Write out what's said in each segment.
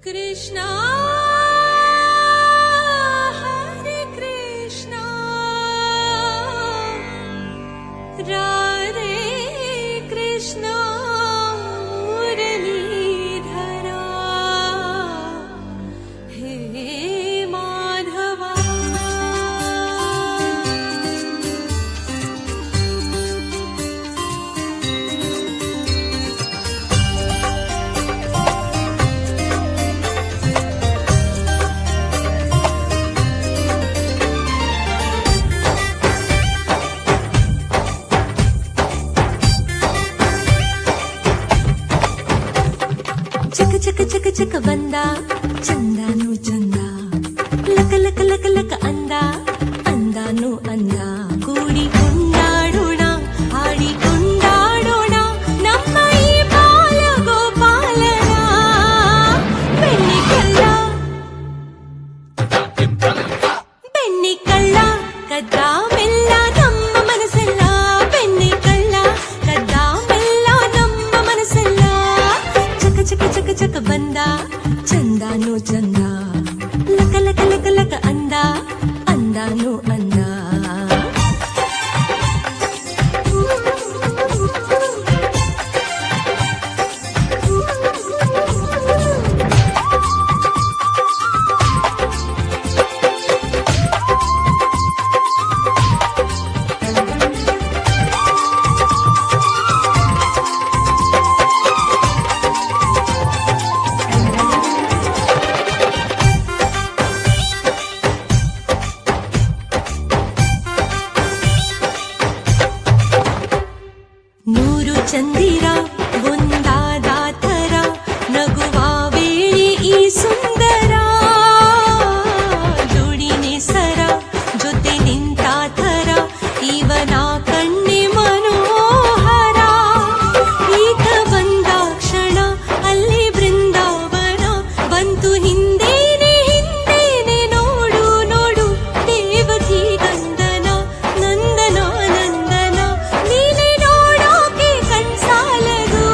Krishna Hare Krishna Radhe Krishna Muralidhara He Madhava ಚಕ ಚಕ ಚಕ ಬಂದ ಚಂದಾನು ಚಂದ ಲಕ ಲಕ ಲಕ ಲಕ ಅಂದ ಅಂದಾನು ಅಂದ ಕೂಡಿ ಕೊಂಡಾಡೋಣ ಹಾಡಿ ಕೊಂಡಾಡೋಣ ನಮ್ಮ ಈ ಬಾಲ ಗೋಪಾಲನ ಬೆಣ್ಣೆ ಕಳ್ಳ ಕದ್ದ ಮೆಲ್ಲ ನಮ್ಮ ಮನಸ್ಸೆಲ್ಲ ಬೆಣ್ಣೆ ಕಳ್ಳ ಕದ್ದ ಮೆಲ್ಲ ನಮ್ಮ ಮನಸ್ಸೆಲ್ಲ ಚಕ ಚಕ ಚಕ ಚಕ ಬಂದ ಚಂದಾನು ಚಂದ ಲಕ ಲಕ ಲಕ ಲಕ ಅಂದ ಅಂದಾನು ಅಂದ ನೂರು ಚಂದಿರ ಒಂದಾದ ಥರ ನಗುವ ವೇಳೆ ಈ ಸುಂದರ ಜೋಡಿನೆ ಸರ ಜೊತೆ ನಿಂತ ಥರ ಇವನ ಕಣ್ಣೆ ಮನೋಹರ ಈತ ಬಂದ ಕ್ಷಣ ಅಲ್ಲಿ ಬೃಂದಾವನ ಬಂತು ಹಿಂದೇನೆ ಹಿಂದೇನೆ ನೋಡು ನೋಡು ದೇವಕಿ ಗಂಧನ ನಂದನ ನಂದನ ನೀನೆ ಕಣ್ಸಾಲದು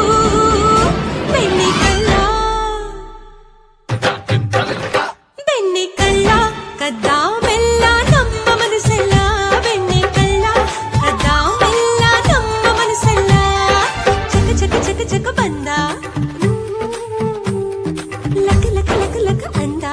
ಬೆಣ್ಣೆ ಕಳ್ಳ ಕದ್ದ ಮೆಲ್ಲ ನಮ್ಮ ಮನಸ್ಸೆಲ್ಲ ಬೆಣ್ಣೆ ಕಳ್ಳ ಕದ್ದ ಮೆಲ್ಲ ನಮ್ಮ ಮನಸ್ಸೆಲ್ಲ ಚಕ ಚಕ ಚಕ ಚಕ ಬಂದ ಲಕ ಲಕ ಲಕ ಲಕ ಅಂದ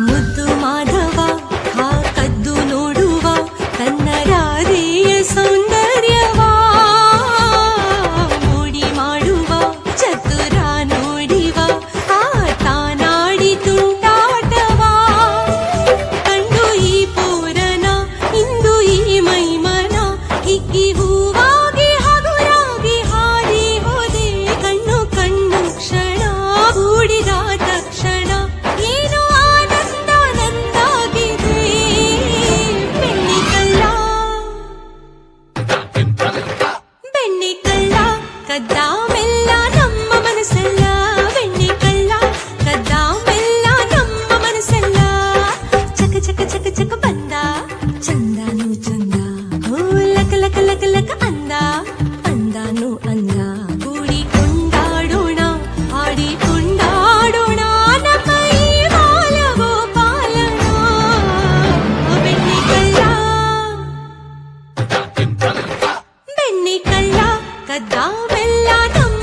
ಮುದ್ದು ಮಾಧವ ಹಾ ಕದ್ದು ನೋಡುವ ತನ್ನ ರಾಧೆಯ ಸೌಂದರ್ಯವ ಮೋಡಿ ಮಾಡುವ ಚತುರ ನೋಡಿವ ಆಟ ನಾಡಿ ತುಂಟಾಟವ ಕಂಡು ಈ ಪೂರನ ಇಂದು ಈ ಮೈಮನ ಹಿಕ್ಕಿ ಹೂವಾಗಿ ಹಗುರಾಗಿ ಹಾರಿ ಹೋದೆ ಕಣ್ಣು ಕಣ್ಣು ಕ್ಷಣ ಕೂಡಿದ ತಕ್ಷಣ ಏನು ಆನಂದ ನಂದಾಗಿದೆ ಬೆಣ್ಣೆ ಕಳ್ಳ ಕದ್ದ ಮೆಲ್ಲ ನಮ್ಮ ಮನಸ್ಸೆಲ್ಲ ಬೆಣ್ಣೆ ಕಳ್ಳ ಕದ್ದ ಮೆಲ್ಲ ನಮ್ಮ ಮನಸ್ಸೆಲ್ಲ ಚಕ ಚಕ ಚಕ ಚಕ ಬಂದ ಚಂದಾನು ಚಂದ ಹೋ ಲಕ ಲಕ ಲಕ ಲಕ ಅಂದ ಅಂದಾನು ಅಂದ ಕೂಡಿ ಕೊಂಡಾಡೋಣ ಹಾಡಿ ಕೊಂಡಾಡೋಣ ನಮ್ಮ ಈ ಬಾಲ ಗೋಪಾಲನ ಬೆಣ್ಣೆ ಕಳ್ಳ ಕದ್ದ ಮೆಲ್ಲ ನಮ್ಮ